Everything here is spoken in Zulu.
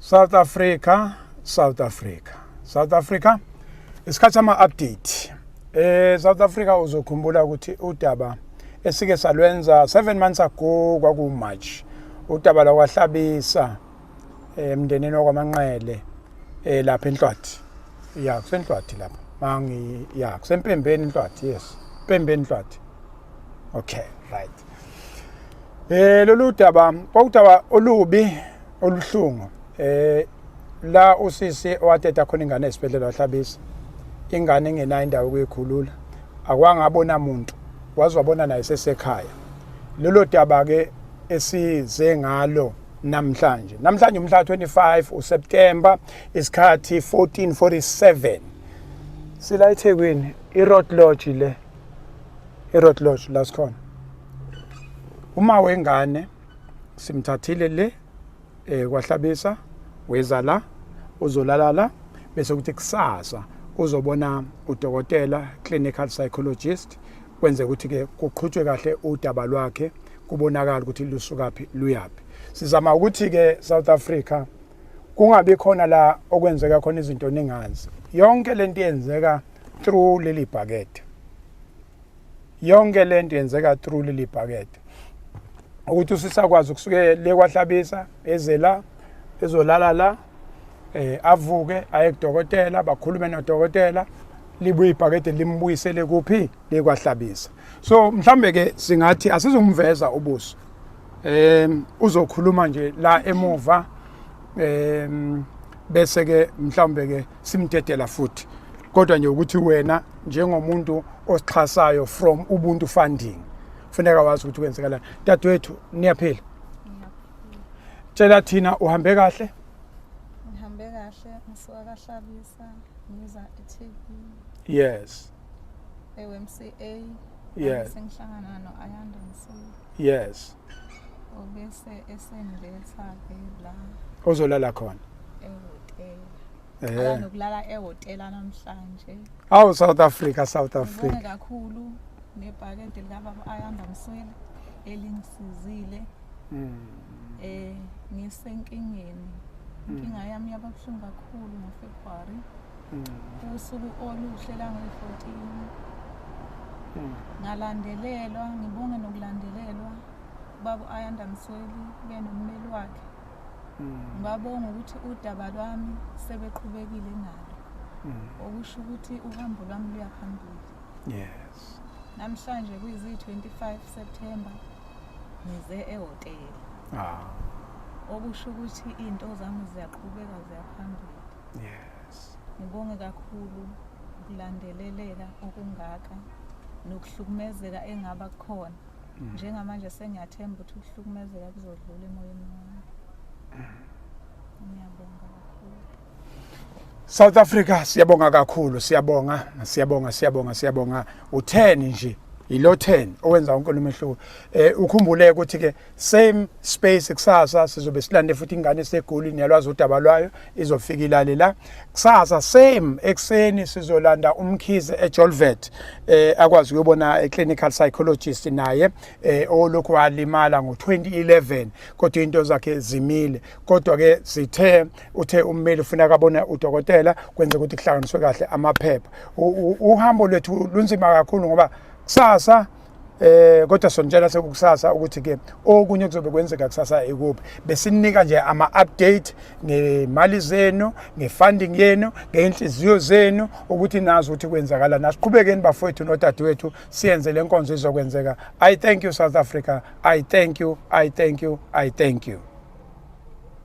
South Africa. South Africa. Isikhathi ama-update. South Africa uzokhumbula ukuthi udaba esike salwenza 7 months ago kwaku-March. Udaba la Hlabisa emndenini wakwaManqele lapha eNhlwathi. Ya, kuseNhlwathi lapha. Kusempembeni eNhlwathi, yes. Pembeni eNhlwathi. Okay, right. Lolu daba kwakudaba olubi oluhlungu. La usisi wathetha khona ingane esibhedlela waHlabisa. Ingane engenayo indawo ukuyikhulula. Akwangabona umuntu. Wazwabona naye sesekhaya. Lelo daba ke esize ngalo namhlanje. Namhlanje umhla 25 uSeptember isikhathi 14:47. Sila eThekwini iRoad Lodge le. iRoad Lodge la sikhona. Uma wengane simthathile le kwaHlabisa weza la uzolala la bese kuthi kusasa uzobona udokotela clinical psychologist kwenze ukuthi ke kuqhutshwe kahle udaba lwakhe kubonakala ukuthi lusukaphi luyapi. Sizama ukuthi ke South Africa kungabe khona la okwenzeka khona izinto ningazi. Yonke lento yenzeka through leli bhakede. Yonke lento yenzeka through leli bhakede. Ukuthi usisakwazi ukusuke le kwaHlabisa ezela ezolala la avuke aye kudokotela bakhulume nodokotela libuye ibhakede limbuyisele kuphi le kwaHlabisa. So mhlambe ke singathi asizumveza ubuso. Uzokhuluma nje la emuva bese ke mhlambe ke simdedela futhi. Kodwa nje ukuthi wena njengomuntu osixhasayo from Ubuntu funding kufuneka wazi ukuthi kwenzekala. Dadewethu niyaphila? Tshela thina uhambe kahle? Ngihambe kahle ngisuka kaHlabisa ngiza eThekwini. Yes. MCA. Yes. Sengihlangana noAyanda Msweli. Yes. Obese esengiletha la. Ozolala khona? Ehotela. Nokulala ehotela namhlanje. Awu South Africa. Ngibonge kakhulu nebhakede likababa Ayanda Msweli elingisizile. Ngisenkingeni. Inkinga yami yababuhlungu kakhulu ngoFebruary. Usuku oluhle la ngo-14. Ngalandelelwa, ngibonge nokulandelelwa baba Ayanda Msweli benommeli wakhe. Ngabonga ukuthi udaba lwami sebeqhubekile ngalo. Okusho ukuthi uhambo lwami luya phambili. Yes. Namhlanje kuyizi-25 September ngize ehotela. Okusho ukuthi into zami ziyaqhubeka ziyaphambili. Yes. Ngibonge kakhulu ukulandeleleka okungaka nokuhlukumezeka engaba khona. Njengamanje sengiyathemba ukuthi ukuhlukumezeka kuzodlula emoyeni wami. Ngiyabonga kakhulu. South Africa siyabonga kakhulu, siyabonga. U10 nje ilo 10 owenza wonke lumehluko. Ukhumbule ukuthi ke same space kusasa sizobe silande futhi ingane esegulini yalwazi udaba lwayo izofika ilale la. Kusasa same ekseni sizolanda umkhize eJolvet akwazi ukubona iclinical psychologist naye olokhu walimala ngo2011 kodwa into zakhe zimile. Kodwa ke uthe ummeli ufuna kabona udokotela kwenza ukuthi kuhlanganiswe kahle amaphepha. Uhambo lwethu lunzima kakhulu ngoba kusasa kodwa sonjela sekukusasa ukuthi ke okunye kuzobe kwenzeka kusasa ekuphi besinika nje ama-update ngemali zenu ngefunding yenu ngeinhliziyo zenu ukuthi nazi ukuthi kwenzakala nasiqhubekeni bafowethu nodadewethu siyenze le nkonzo izokwenzeka. I thank you South Africa. I thank you.